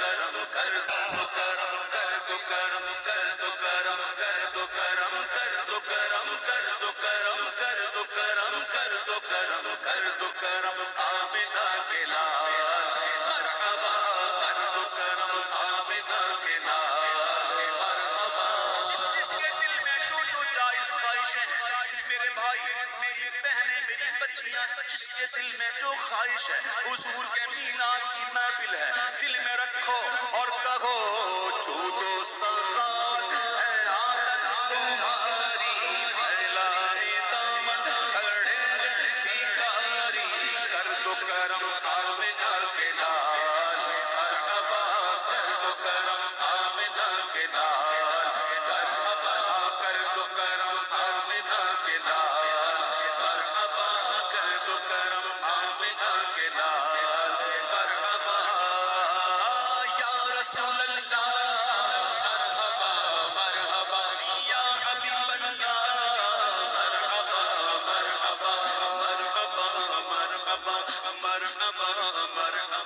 کرم کر دو کرم کر دو کرم کر دو کرم کر دو کرم کر دو کرم کر دو کرم کر دو کرم کر دو کرم کر دو کرم آمنہ کے لال مرحبا کر دو کرم آمنہ کے لال مرحبا جس کے دل میں جو جائز خواہشیں ہیں میرے بھائی میری بہنیں میری بچیاں جس کے دل میں جو خواہش ہے حضور کے میلاد کی محفل ہے دل میں رکھو اور کہو جود و سخاوت ہے عادت تمہاری پھیلائے دامن کھڑے بھکاری کر دو کرم آمنہ کے لال مرحبا کر دو کرم آمنہ کے لال مرحبا کر دو کرم آمنہ کے لال مرحبا کر دو کرم آمنہ کے لال مرحبا یا رسول اللہ مرحبا مرحبا یا حبیب اللہ مرحبا مرحبا مرحبا مرحبا مرحبا مرحبا